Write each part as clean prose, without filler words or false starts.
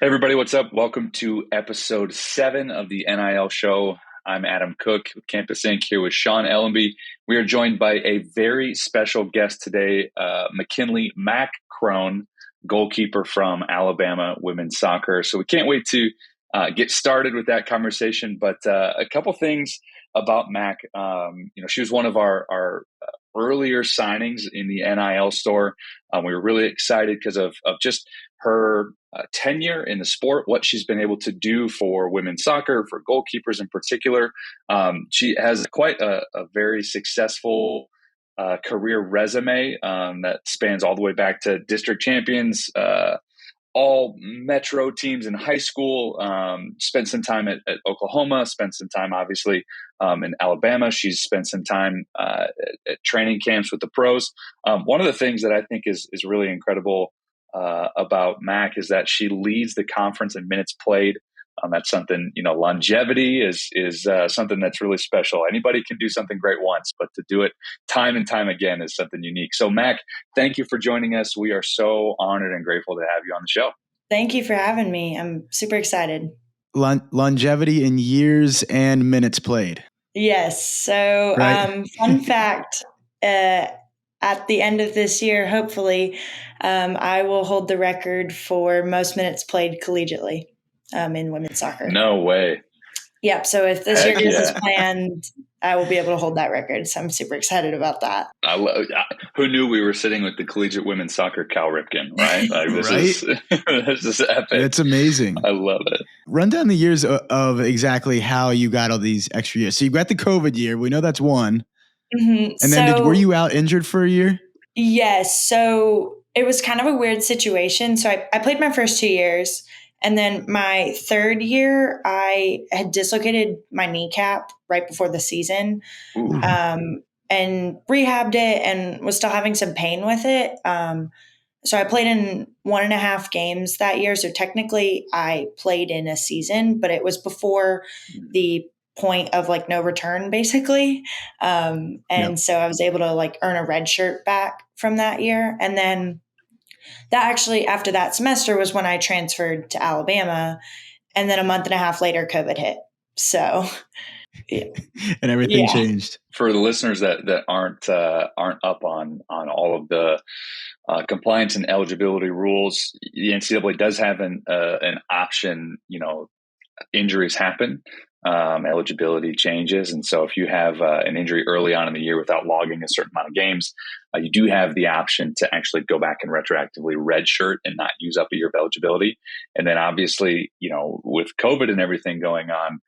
Hey everybody, what's up? Welcome to episode 7 of the NIL show. I'm Adam Cook with Campus Inc. here with Sean Ellenby. We are joined by a very special guest today, McKinley Mac Crone, goalkeeper from Alabama women's soccer. So we can't wait to get started with that conversation. But a couple things about Mac. She was one of our earlier signings in the NIL store. We were really excited because of just her tenure in the sport, what she's been able to do for women's soccer, for goalkeepers in particular. She has quite a very successful career resume that spans all the way back to district champions, all metro teams in high school, spent some time at Oklahoma, spent some time, obviously, in Alabama. She's spent some time at training camps with the pros. One of the things that I think is really incredible about Mac is that she leads the conference in minutes played. That's something, longevity is something that's really special. Anybody can do something great once, but to do it time and time again is something unique. So Mac, thank you for joining us. We are so honored and grateful to have you on the show. Thank you for having me. I'm super excited. Longevity in years and minutes played. Yes. So, Right. Fun fact, at the end of this year, hopefully, I will hold the record for most minutes played collegiately in women's soccer. No way. Yep. So if this Heck year goes as yeah. planned, I will be able to hold that record. So I'm super excited about that. Who knew we were sitting with the collegiate women's soccer Cal Ripken, right? Like this Right? this is epic. It's amazing. I love it. Run down the years of exactly how you got all these extra years. So you got the COVID year. We know that's one. Mm-hmm. And then were you out injured for a year? Yes. So it was kind of a weird situation. So I played my first 2 years. And then my third year, I had dislocated my kneecap right before the season, and rehabbed it and was still having some pain with it. So I played in 1.5 games that year. So technically I played in a season, but it was before the point of like no return basically. So I was able to like earn a red shirt back from that year. And then that actually, after that semester, was when I transferred to Alabama. And then a month and a half later, COVID hit. So, yeah. And everything changed. For the listeners that aren't up on all of the compliance and eligibility rules, the NCAA does have an option. Injuries happen. Eligibility changes. And so if you have an injury early on in the year without logging a certain amount of games, you do have the option to actually go back and retroactively redshirt and not use up a year of eligibility. And then obviously, with COVID and everything going on,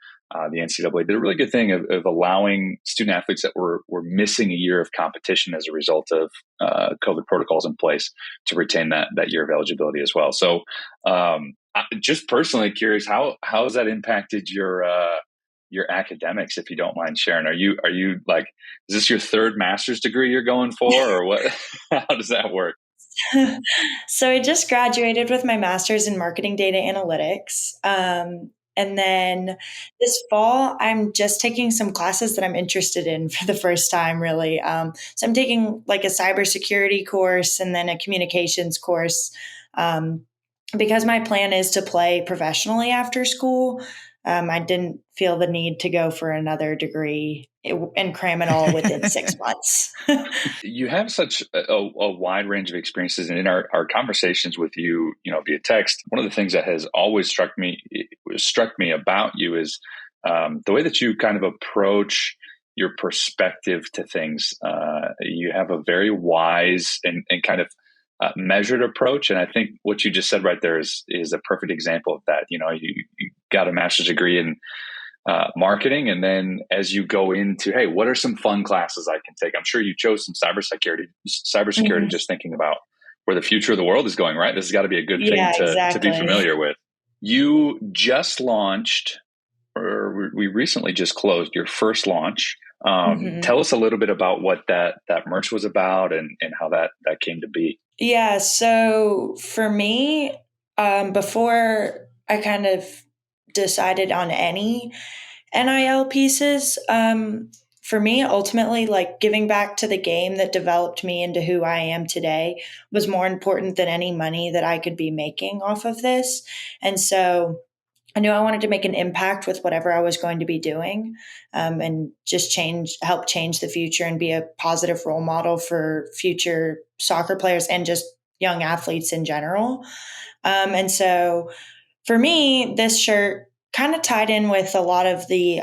the NCAA did a really good thing of allowing student athletes that were missing a year of competition as a result of COVID protocols in place to retain that year of eligibility as well. So just personally curious, how has that impacted your academics, if you don't mind sharing? Are you like, is this your third master's degree you're going for, or what? How does that work? So I just graduated with my master's in marketing data analytics. And then this fall, I'm just taking some classes that I'm interested in for the first time, really. So I'm taking like a cybersecurity course and then a communications course. Because my plan is to play professionally after school, I didn't feel the need to go for another degree and cram it all within 6 months. You have such a wide range of experiences, and in our conversations with you, via text, one of the things that has always struck me about you is the way that you kind of approach your perspective to things. You have a very wise and kind of measured approach. And I think what you just said right there is a perfect example of that. You got a master's degree in marketing. And then as you go into, hey, what are some fun classes I can take? I'm sure you chose some cybersecurity, just thinking about where the future of the world is going, right? This has got to be a good thing to be familiar with. You just launched, or we recently just closed your first launch. Tell us a little bit about what that merch was about and how that came to be. Yeah. So for me, before I kind of decided on any NIL pieces for me, ultimately, like giving back to the game that developed me into who I am today was more important than any money that I could be making off of this. And so I knew I wanted to make an impact with whatever I was going to be doing, and just help change the future and be a positive role model for future soccer players and just young athletes in general. And so for me, this shirt kind of tied in with a lot of the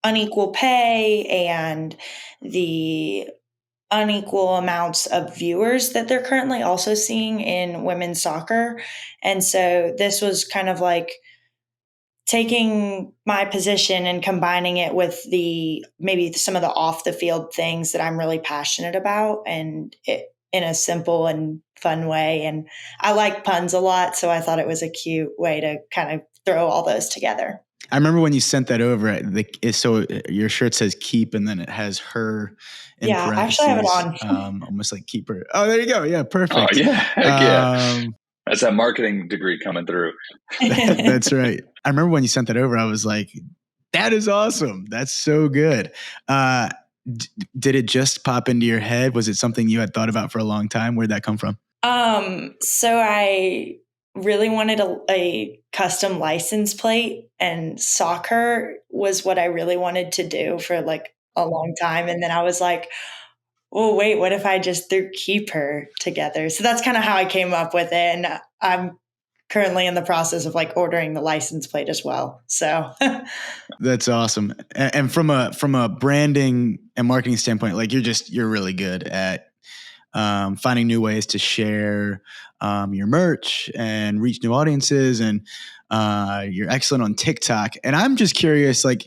unequal pay and the unequal amounts of viewers that they're currently also seeing in women's soccer. And so this was kind of like taking my position and combining it with the maybe some of the off the field things that I'm really passionate about, and it in a simple and fun way. And I like puns a lot, so I thought it was a cute way to kind of throw all those together. I remember when you sent that over. So your shirt says "keep" and then it has her in Yeah, I actually have it parentheses, on. almost like "keep her." Oh, there you go. Yeah, Oh, perfect. yeah. Heck yeah. That's that marketing degree coming through. That's right. I remember when you sent that over, I was like, that is awesome. That's so good. Did it just pop into your head? Was it something you had thought about for a long time? Where'd that come from? So I really wanted a custom license plate, and soccer was what I really wanted to do for like a long time. And then I was like, well, wait, what if I just threw keeper together? So that's kind of how I came up with it. And I'm currently in the process of like ordering the license plate as well. So That's awesome. And from a branding and marketing standpoint, like you're really good at finding new ways to share your merch and reach new audiences, and you're excellent on TikTok. And I'm just curious, like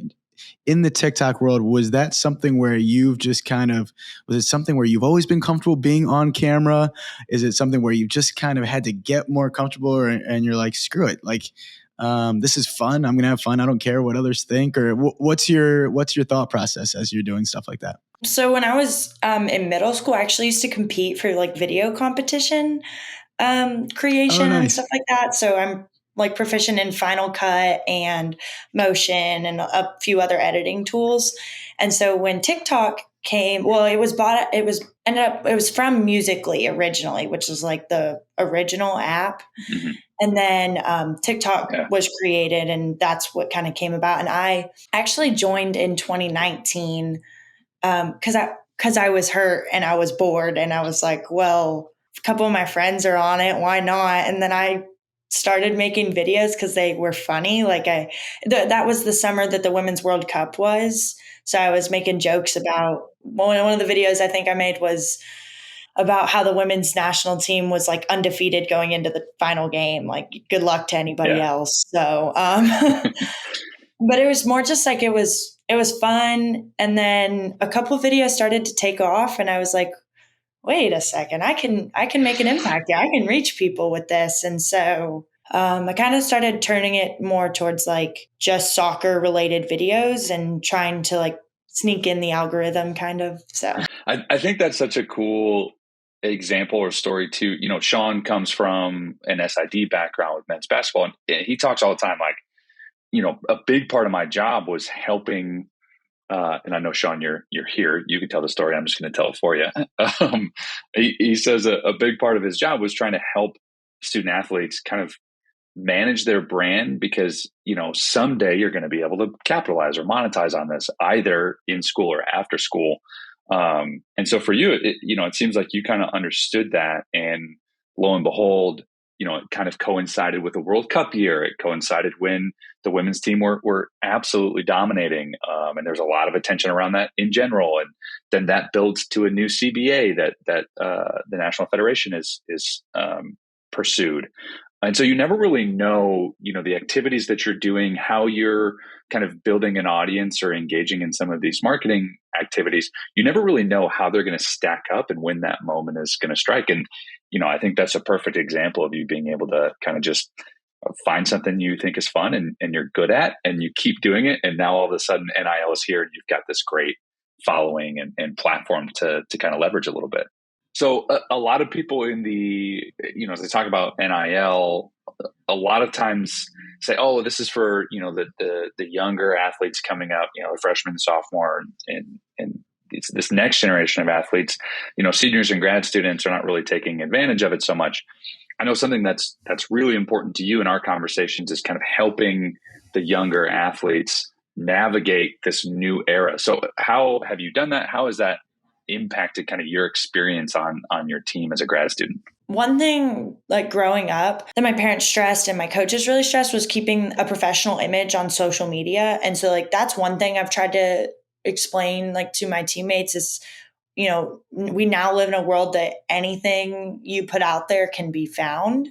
in the TikTok world, was that something where was it something where you've always been comfortable being on camera? Is it something where you've just kind of had to get more comfortable, and you're like, screw it, like this is fun. I'm gonna have fun. I don't care what others think. Or what's your thought process as you're doing stuff like that? So when I was in middle school, I actually used to compete for like video competition Oh, creation and nice. stuff like that. So I'm like proficient in Final Cut and Motion and a few other editing tools. And so when TikTok came, well, it was from Musically originally, which is like the original app. Mm-hmm. And then TikTok was created, and that's what kind of came about. And I actually joined in 2019 because I was hurt and I was bored, and I was like, well, a couple of my friends are on it, why not? And then I started making videos because they were funny. Like that was the summer that the Women's World Cup was, so I was making jokes about one of the videos I think I made was about how the women's national team was like undefeated going into the final game. Like, good luck to anybody else. So, but it was more just like it was fun. And then a couple of videos started to take off, and I was like, wait a second, I can make an impact. Yeah, I can reach people with this. And so I kind of started turning it more towards like just soccer related videos and trying to like sneak in the algorithm kind of. So I think that's such a cool example or story too. You know, Sean comes from an SID background with men's basketball, and he talks all the time like, you know, a big part of my job was helping. And I know, Sean, you're here. You can tell the story. I'm just going to tell it for you. He says a big part of his job was trying to help student athletes kind of manage their brand, because, you know, someday you're going to be able to capitalize or monetize on this either in school or after school. And so for you, it seems like you kind of understood that, and lo and behold, you know, it kind of coincided with the World Cup year. It coincided when the women's team were absolutely dominating. And there's a lot of attention around that in general. And then that builds to a new CBA that the National Federation is pursued. And so you never really know, you know, the activities that you're doing, how you're kind of building an audience or engaging in some of these marketing activities. You never really know how they're going to stack up and when that moment is going to strike. And, you know, I think that's a perfect example of you being able to kind of just find something you think is fun and you're good at, and you keep doing it. And now all of a sudden NIL is here, and you've got this great following and platform to kind of leverage a little bit. So a lot of people in the, as they talk about NIL, a lot of times say, "Oh, this is for the younger athletes coming up, the freshman, sophomore, and this next generation of athletes. Seniors and grad students are not really taking advantage of it so much." I know something that's really important to you in our conversations is kind of helping the younger athletes navigate this new era. So how have you done that? How has that impacted kind of your experience on your team as a grad student? One thing, like growing up, that my parents stressed and my coaches really stressed was keeping a professional image on social media. And so, like, that's one thing I've tried to explain, like, to my teammates is, we now live in a world that anything you put out there can be found,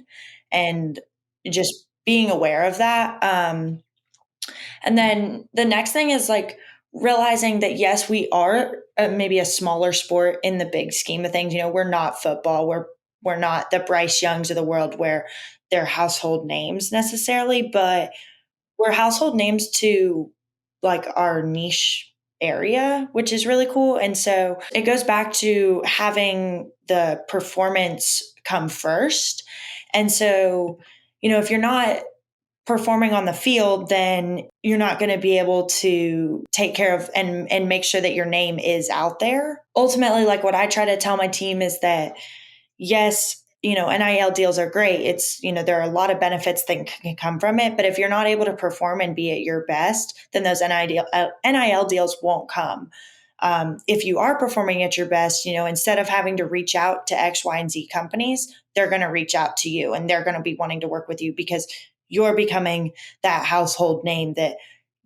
and just being aware of that. And then the next thing is like realizing that, yes, we are maybe a smaller sport in the big scheme of things. We're not football. We're not the Bryce Youngs of the world where they're household names necessarily, but we're household names to like our niche area, which is really cool. And so it goes back to having the performance come first. And so, if you're not performing on the field, then you're not going to be able to take care of and make sure that your name is out there. Ultimately, like what I try to tell my team is that, yes, NIL deals are great. It's, there are a lot of benefits that can come from it. But if you're not able to perform and be at your best, then those NIL deals won't come. If you are performing at your best, instead of having to reach out to X, Y, and Z companies, they're going to reach out to you and they're going to be wanting to work with you because you're becoming that household name that,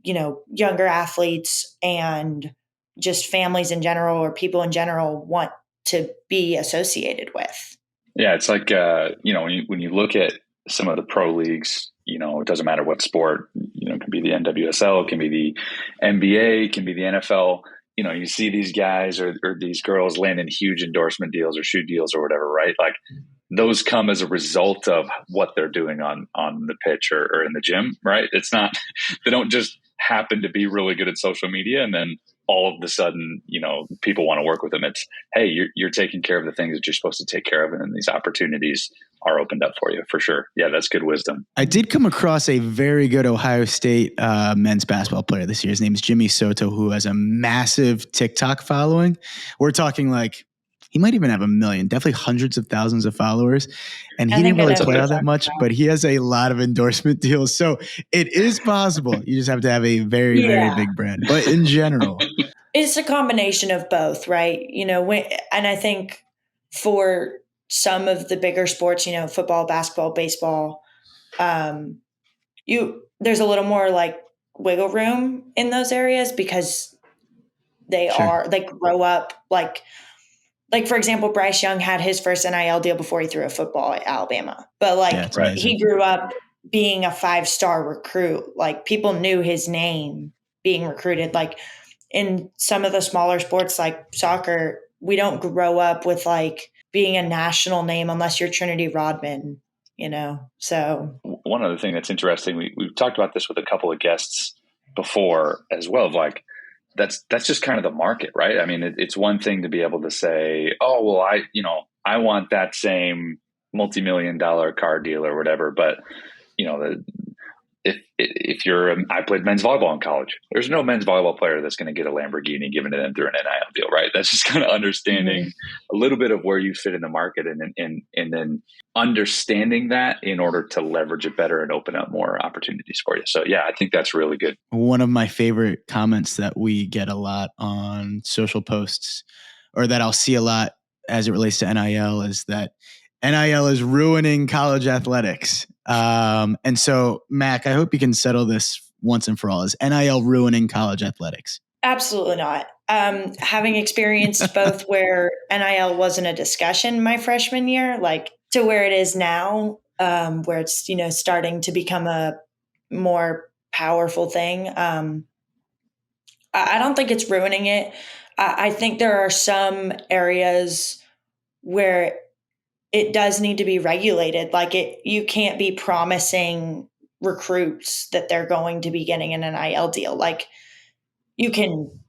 younger athletes and just families in general or people in general want to be associated with. Yeah, it's like when you look at some of the pro leagues, it doesn't matter what sport, it can be the NWSL, it can be the NBA, it can be the NFL. You see these guys or these girls landing huge endorsement deals or shoe deals or whatever, right? Like those come as a result of what they're doing on the pitch or in the gym, right? It's not, they don't just happen to be really good at social media and then all of a sudden, people want to work with them. It's, hey, you're taking care of the things that you're supposed to take care of, and then these opportunities are opened up for you for sure. Yeah, that's good wisdom. I did come across a very good Ohio State men's basketball player this year. His name is Jimmy Soto, who has a massive TikTok following. We're talking like he might even have 1 million, definitely hundreds of thousands of followers. And he didn't really play all that much, but he has a lot of endorsement deals. So it is possible. You just have to have a very, very big brand. But in general, it's a combination of both, right? And I think for some of the bigger sports, football, basketball, baseball, there's a little more like wiggle room in those areas because they grow up like for example, Bryce Young had his first NIL deal before he threw a football at Alabama, but he grew up being a 5-star recruit. Like people knew his name being recruited. Like in some of the smaller sports like soccer, we don't grow up with like being a national name unless you're Trinity Rodman, So one other thing that's interesting, we've talked about this with a couple of guests before as well, of like that's just kind of the market, right? I mean, it's one thing to be able to say, oh, well, I want that same multi-million-dollar car deal or whatever, but if you're, I played men's volleyball in college. There's no men's volleyball player that's going to get a Lamborghini given to them through an NIL deal, right? That's just kind of understanding a little bit of where you fit in the market, and then understanding that in order to leverage it better and open up more opportunities for you. So yeah, I think that's really good. One of my favorite comments that we get a lot on social posts, or that I'll see a lot as it relates to NIL, is that NIL is ruining college athletics. And so, Mac, I hope you can settle this once and for all. Is NIL ruining college athletics? Absolutely not. Having experienced both where NIL wasn't a discussion my freshman year, like to where it is now, where it's, starting to become a more powerful thing. I don't think it's ruining it. I think there are some areas where it does need to be regulated. Like you can't be promising recruits that they're going to be getting an NIL deal. Like you can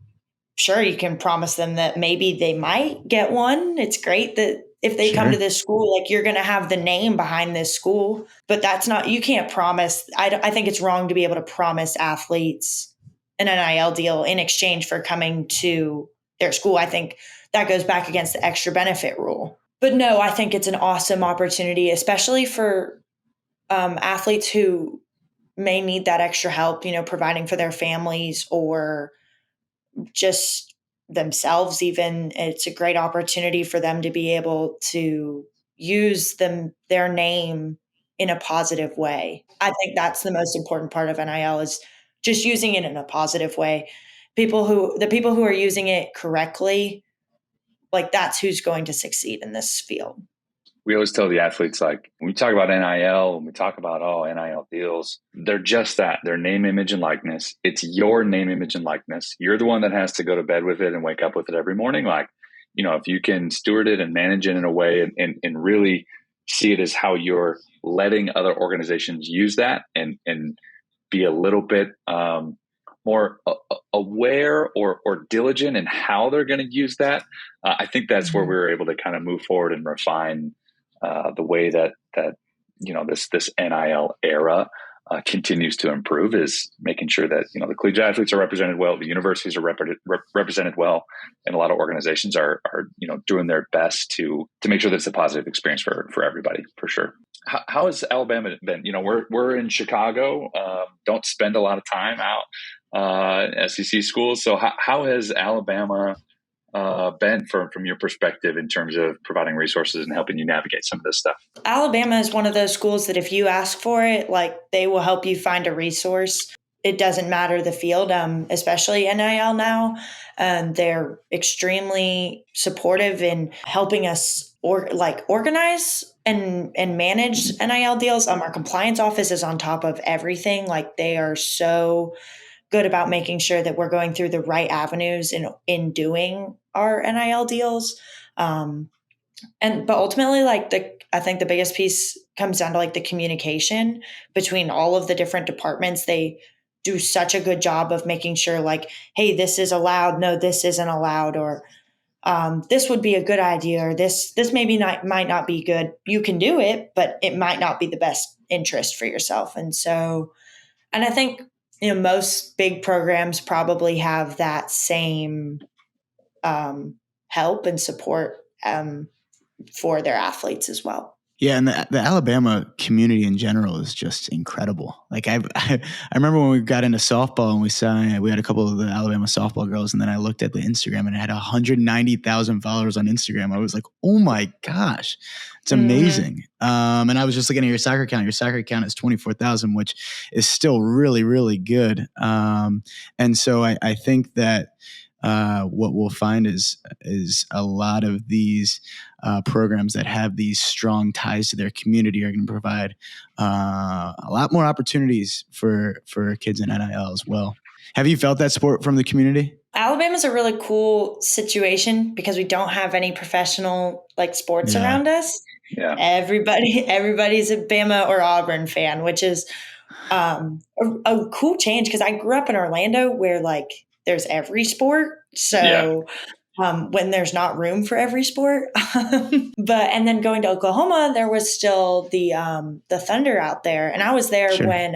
sure, you can promise them that maybe they might get one. It's great that if they come to this school, like, you're going to have the name behind this school, but that's not, you can't promise. I think it's wrong to be able to promise athletes an NIL deal in exchange for coming to their school. I think that goes back against the extra benefit rule. But no, I think it's an awesome opportunity, especially for athletes who may need that extra help, providing for their families or just themselves. Even, it's a great opportunity for them to be able to use their name in a positive way. I think that's the most important part of NIL, is just using it in a positive way. The people who are using it correctly, like, that's who's going to succeed in this field. We always tell the athletes, like, when we talk about NIL, when we talk about NIL deals, they're just that. They're name, image, and likeness. It's your name, image, and likeness. You're the one that has to go to bed with it and wake up with it every morning. Like, if you can steward it and manage it in a way and really see it as how you're letting other organizations use that and be a little bit more aware or diligent in how they're going to use that. I think that's where we were able to kind of move forward and refine the way that this NIL era continues to improve, is making sure that the collegiate athletes are represented well, the universities are represented well, and a lot of organizations are doing their best to make sure that it's a positive experience for everybody, for sure. How has Alabama been? We're in Chicago, don't spend a lot of time out in SEC schools. So how has Alabama been from your perspective in terms of providing resources and helping you navigate some of this stuff? Alabama is one of those schools that if you ask for it, like, they will help you find a resource. It doesn't matter the field, especially NIL now. They're extremely supportive in helping us organize and manage NIL deals. Our compliance office is on top of everything. Like, they are so good about making sure that we're going through the right avenues in doing our NIL deals. But ultimately, I think the biggest piece comes down to, like, the communication between all of the different departments. They do such a good job of making sure, like, hey, this is allowed. No, this isn't allowed. Or this would be a good idea. Or this maybe might not be good. You can do it, but it might not be the best interest for yourself. And I think, most big programs probably have that same help and support for their athletes as well. Yeah, and the Alabama community in general is just incredible. Like, I remember when we got into softball and we had a couple of the Alabama softball girls, and then I looked at the Instagram and it had 190,000 followers on Instagram. I was like, oh my gosh, it's amazing. And I was just looking at your soccer account. Your soccer account is 24,000, which is still really, really good. And so I think that what we'll find is a lot of these programs that have these strong ties to their community are going to provide a lot more opportunities for kids in NIL as well. Have you felt that support from the community? Alabama's a really cool situation because we don't have any professional sports around us. Yeah. Everybody's a Bama or Auburn fan, which is a cool change, because I grew up in Orlando where there's every sport. So when there's not room for every sport, and then going to Oklahoma, there was still the Thunder out there. And I was there when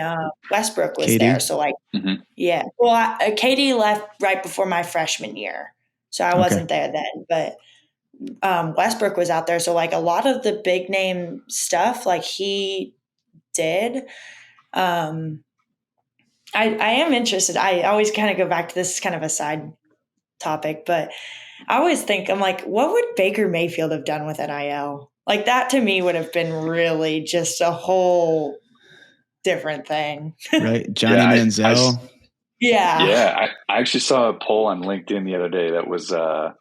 Westbrook was there. So yeah. Well, Katie left right before my freshman year. So I wasn't there then, but Westbrook was out there. So a lot of the big name stuff, he did. I am interested. I always kind of go back to this, kind of a side topic, but I always think, I'm like, what would Baker Mayfield have done with NIL? That to me would have been really just a whole different thing. Right. Johnny Manziel. Yeah. I actually saw a poll on LinkedIn the other day that was, I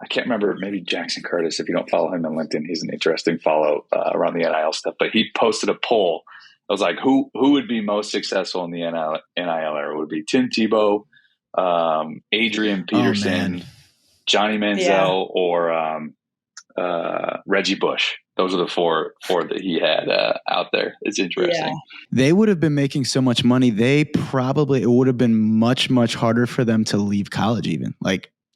can't remember, maybe Jackson Curtis. If you don't follow him on LinkedIn, he's an interesting follow around the NIL stuff, but he posted a poll. I was like, who would be most successful in the NIL era? Would it be Tim Tebow, Adrian Peterson, Johnny Manziel, or Reggie Bush? Those are the four that he had out there. It's interesting. Yeah. They would have been making so much money. It would have been much, much harder for them to leave college even.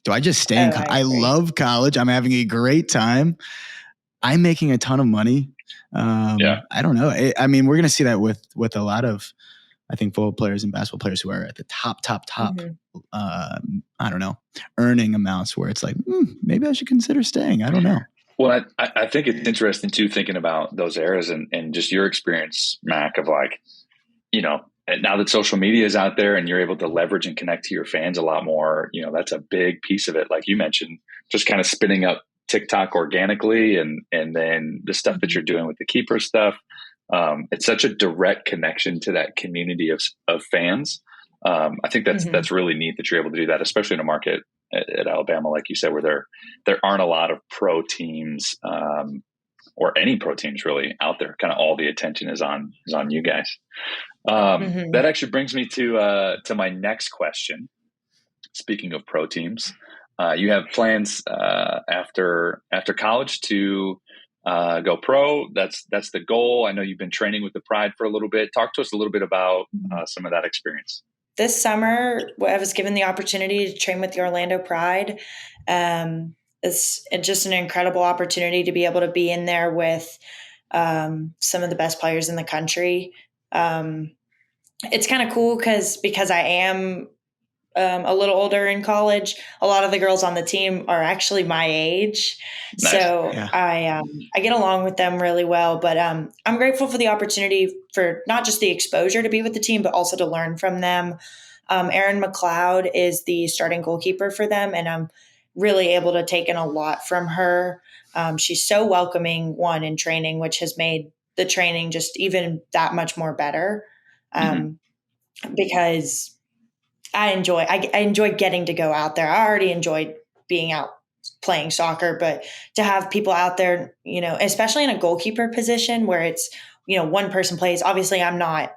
Do I just stay Oh, in? I I agree. love college. I'm having a great time. I'm making a ton of money. I don't know. I mean, we're going to see that with a lot of, I think, football players and basketball players who are at the top, Mhm. I don't know, earning amounts where it's like, maybe I should consider staying. I don't know. Well, I think it's interesting too, thinking about those eras and just your experience, Mac, of like, now that social media is out there and you're able to leverage and connect to your fans a lot more, that's a big piece of it. Like you mentioned, just kind of spinning up TikTok organically and then the stuff that you're doing with the keeper stuff. It's such a direct connection to that community of fans. I think that's really neat that you're able to do that, especially in a market at Alabama, like you said, where there aren't a lot of pro teams, or any pro teams really out there. Kind of all the attention is on you guys. That actually brings me to my next question. Speaking of pro teams, you have plans after college to go pro. That's the goal. I know you've been training with the Pride for a little bit. Talk to us a little bit about some of that experience. This summer, I was given the opportunity to train with the Orlando Pride. It's just an incredible opportunity to be able to be in there with some of the best players in the country. It's kind of cool because I am a little older in college. A lot of the girls on the team are actually my age, Nice. so Yeah. I get along with them really well. But I'm grateful for the opportunity for not just the exposure to be with the team, but also to learn from them. Erin McLeod is the starting goalkeeper for them, and I'm really able to take in a lot from her. She's so welcoming, in training, which has made the training just even that much more better. Because I enjoy getting to go out there. I already enjoyed being out playing soccer, but to have people out there, especially in a goalkeeper position where it's, one person plays. Obviously, I'm not,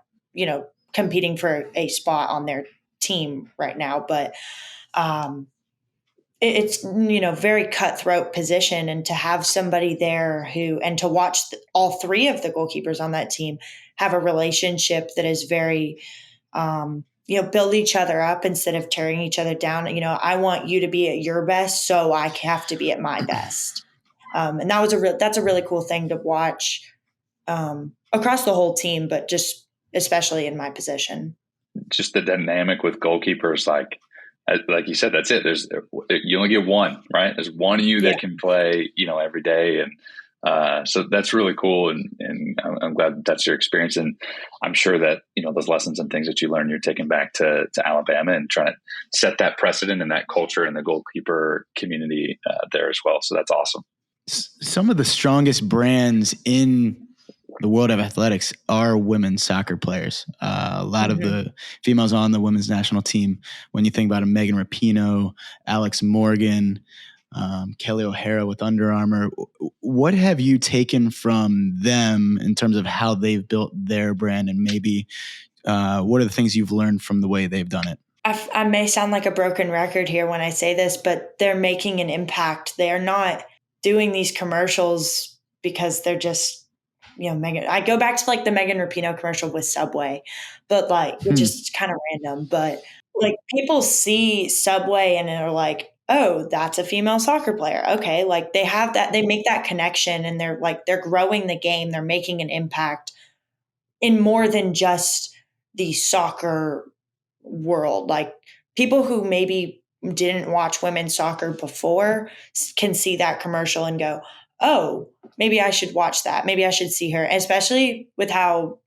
competing for a spot on their team right now, but it's very cutthroat position, and to have somebody there and to watch all three of the goalkeepers on that team have a relationship that is very build each other up instead of tearing each other down. I want you to be at your best, so I have to be at my best. And that's a really cool thing to watch across the whole team, but just especially in my position. Just the dynamic with goalkeepers, like you said, that's it. You only get one, right? There's one of you that can play, every day, and so that's really cool, and I'm glad that's your experience, and I'm sure that those lessons and things that you learn, you're taking back to Alabama and trying to set that precedent and that culture in the goalkeeper community there as well. So that's awesome. Some of the strongest brands in the world of athletics are women's soccer players. A lot of the females on the women's national team, when you think about them, Megan Rapinoe, Alex Morgan, Kelly O'Hara with Under Armour. What have you taken from them in terms of how they've built their brand, and maybe what are the things you've learned from the way they've done it? I may sound like a broken record here when I say this, but they're making an impact. They're not doing these commercials because they're just, Megan. I go back to like the Megan Rapinoe commercial with Subway, but which is kind of random, but like people see Subway and are like, oh, that's a female soccer player. Okay. Like they have that, they make that connection, and they're growing the game. They're making an impact in more than just the soccer world. Like people who maybe didn't watch women's soccer before can see that commercial and go, oh, maybe I should watch that. Maybe I should see her, especially with how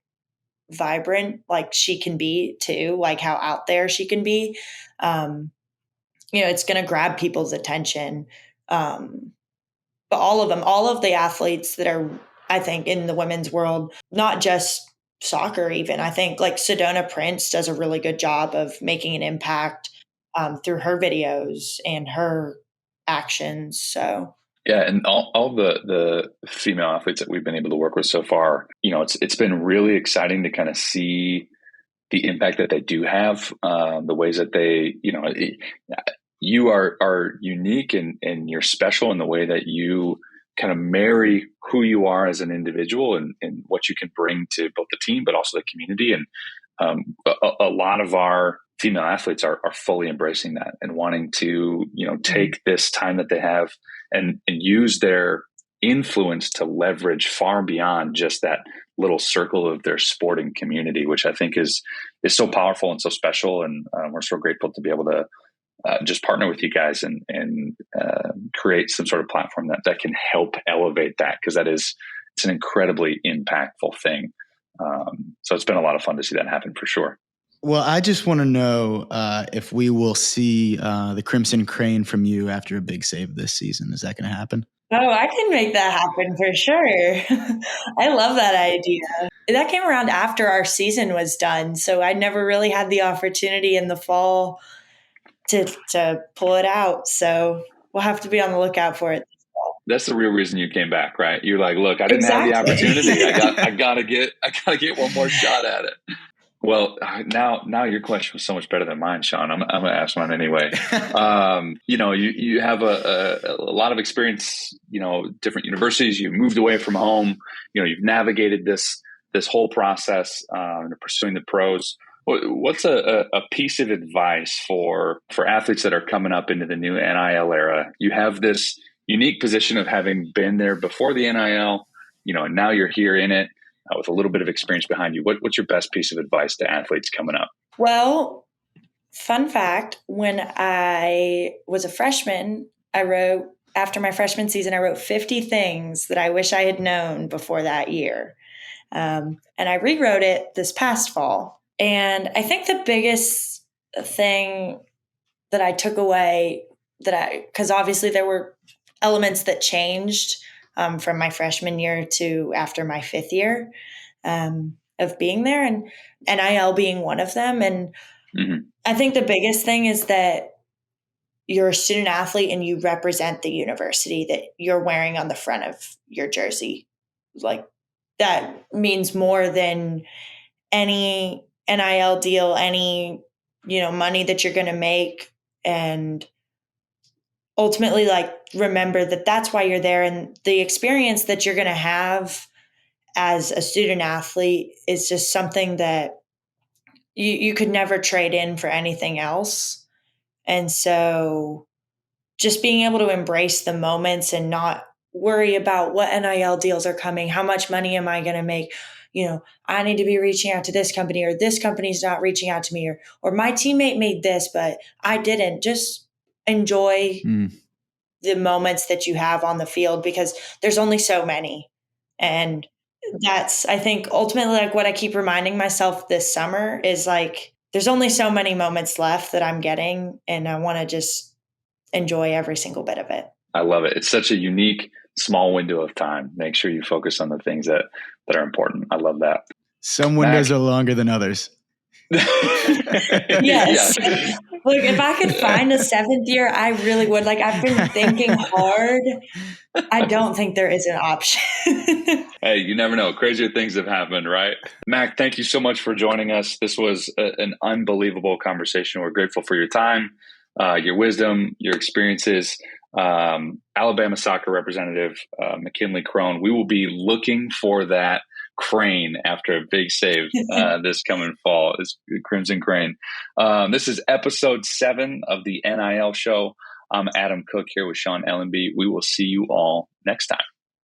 vibrant she can be too, like how out there she can be. It's going to grab people's attention. But all of the athletes that are, I think, in the women's world, not just soccer, even, I think like Sedona Prince does a really good job of making an impact through her videos and her actions. So yeah, and all the female athletes that we've been able to work with so far, it's been really exciting to kind of see the impact that they do have, the ways that they, you are unique and you're special in the way that you kind of marry who you are as an individual and what you can bring to both the team, but also the community. And a lot of our female athletes are fully embracing that and wanting to, take this time that they have and use their influence to leverage far beyond just that little circle of their sporting community, which I think is so powerful and so special. And we're so grateful to be able to just partner with you guys and create some sort of platform that can help elevate that, because it's an incredibly impactful thing. So it's been a lot of fun to see that happen for sure. Well, I just want to know if we will see the Crimson Crane from you after a big save this season. Is that going to happen? Oh, I can make that happen for sure. I love that idea. That came around after our season was done. So I never really had the opportunity in the fall to pull it out. So we'll have to be on the lookout for it. That's the real reason you came back, right? You're like, look, I didn't have the opportunity. I gotta get one more shot at it. Well, now your question was so much better than mine, Sean. I'm going to ask mine anyway. You have a lot of experience, different universities. You moved away from home. You've navigated this whole process, pursuing the pros. What's a piece of advice for athletes that are coming up into the new NIL era? You have this unique position of having been there before the NIL, and now you're here in it. With a little bit of experience behind you, what's your best piece of advice to athletes coming up? Well, fun fact, when I was a freshman, after my freshman season, I wrote 50 things that I wish I had known before that year. And I rewrote it this past fall. And I think the biggest thing that I took away because obviously there were elements that changed from my freshman year to after my fifth year of being there, and NIL being one of them. And I think the biggest thing is that you're a student athlete and you represent the university that you're wearing on the front of your jersey. Like, that means more than any NIL deal, any, money that you're going to make. And ultimately, remember that that's why you're there, and the experience that you're going to have as a student athlete is just something that you could never trade in for anything else. And so just being able to embrace the moments and not worry about what NIL deals are coming, how much money am I going to make? I need to be reaching out to this company, or this company's not reaching out to me, or my teammate made this, but I didn't. Just enjoy the moments that you have on the field, because there's only so many. And that's, I think, ultimately what I keep reminding myself this summer is there's only so many moments left that I'm getting, and I want to just enjoy every single bit of it. I love it. It's such a unique, small window of time. Make sure you focus on the things that are important. I love that. Some windows are longer than others. Yes. Look, if I could find a seventh year, I really would. I've been thinking hard. I don't think there is an option. Hey, you never know. Crazier things have happened, right? Mac, thank you so much for joining us. This was an unbelievable conversation. We're grateful for your time, your wisdom, your experiences. Alabama soccer representative, McKinley Crone. We will be looking for that crane after a big save this coming fall. It's Crimson Crane. This is episode 7 of the NIL show. I'm Adam Cook here with Sean Ellenby. We will see you all next time.